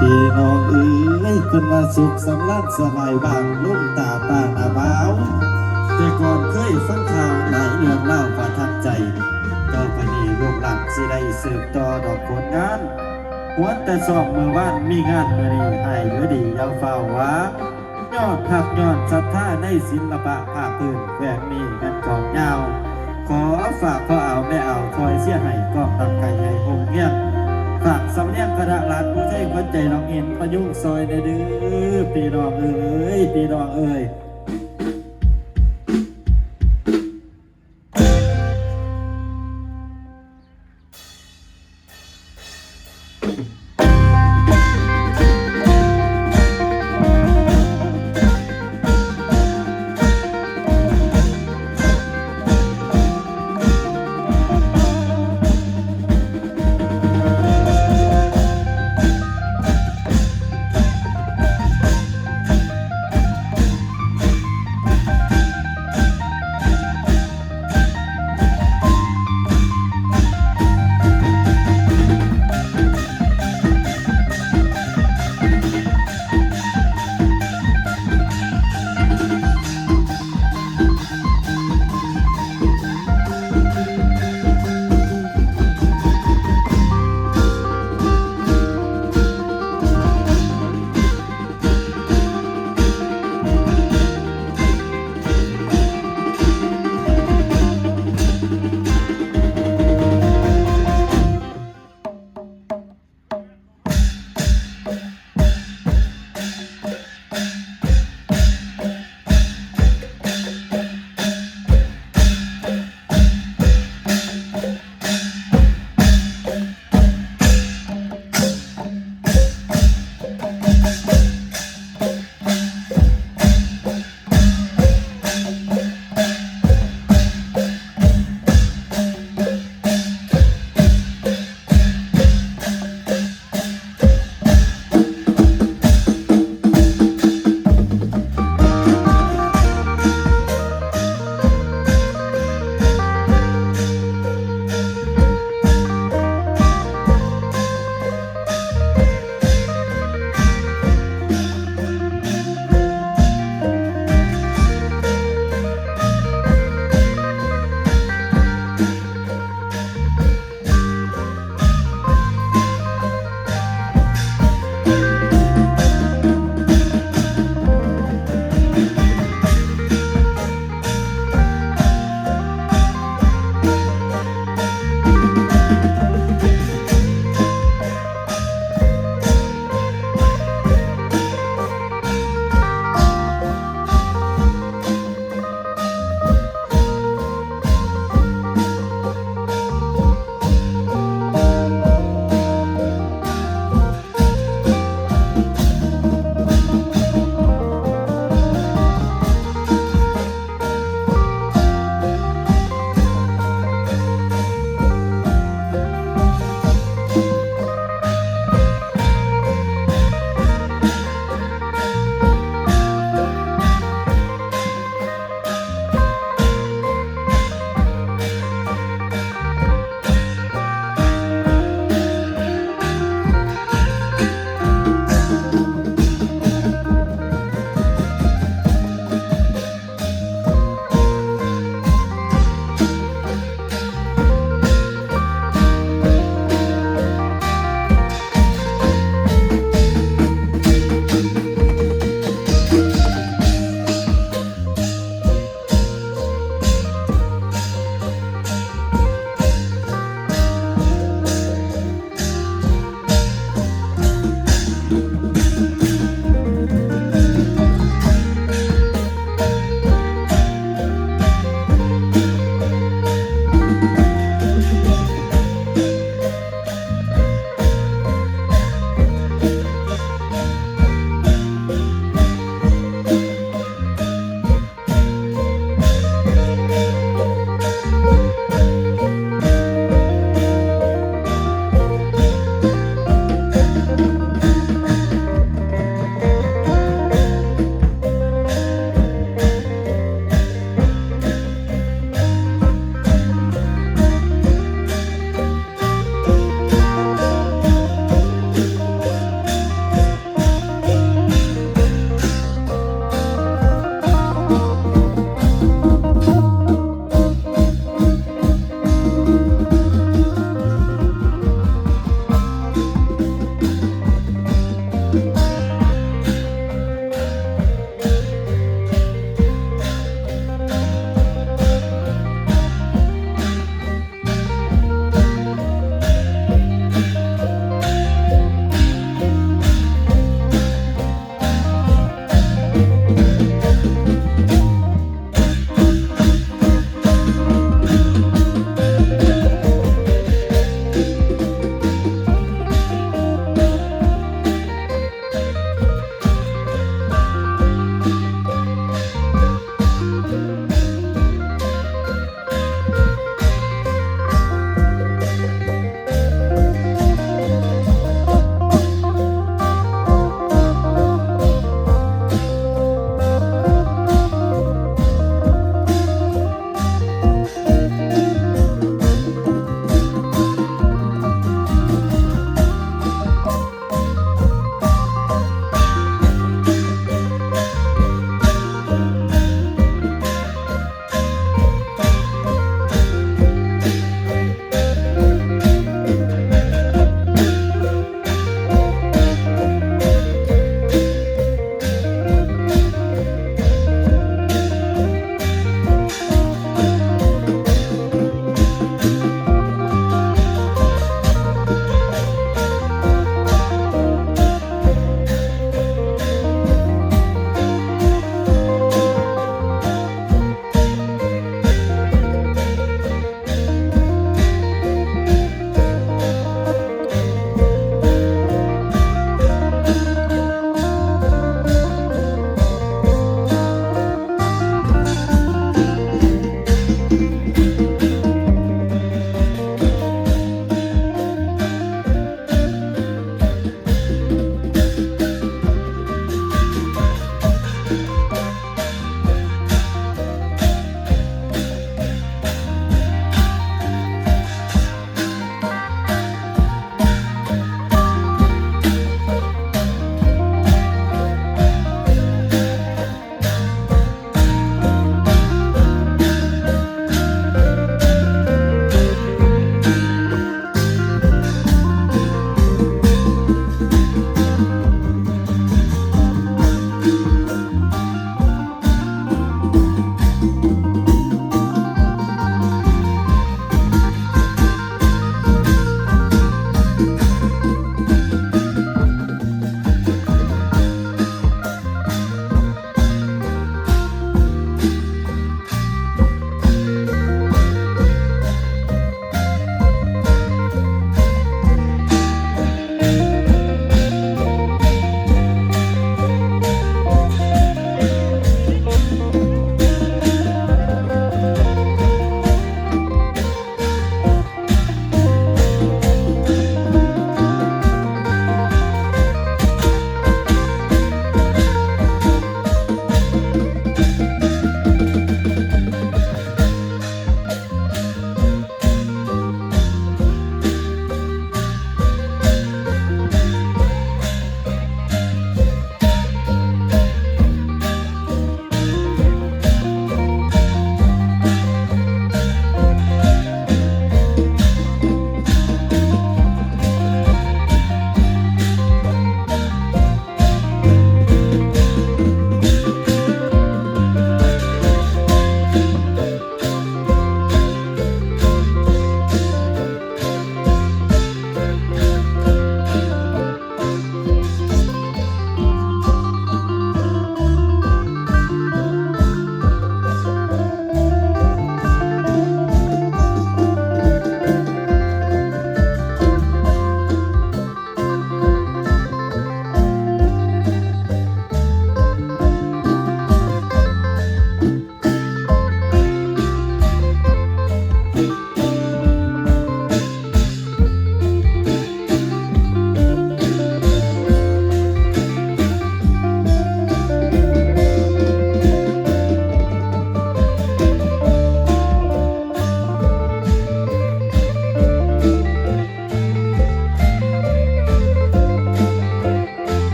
พี่น้องเอ้ยเป็นว่าสุขสำราญสบายบางลุ่มตาป้าอาบ้าวแต่ก่อนเคยฟังข่าวหลายเรื่องเล่าประทับใจต่อไปนี้ลูกหลานสิได้สืบต่อดอกผลงานหัวแต่สอบมือว่านมีงานมือนี้ให้หรือดียาวเฝ้าว่ายอดหักยอดศรัทธาในศิลปะภาคพื้นแฝงนี้กันกองยาวขอฝากพ่อเอาแม่เอาคอยเสียให้กองตำไก่ใหญ่หงเงี้ยฝากสำเนียงกระดาษลานผู้ใช้คนใจน้องอินพยุงซอยในดื้อพี่น้องเอ้ยพี่น้องเอ้ย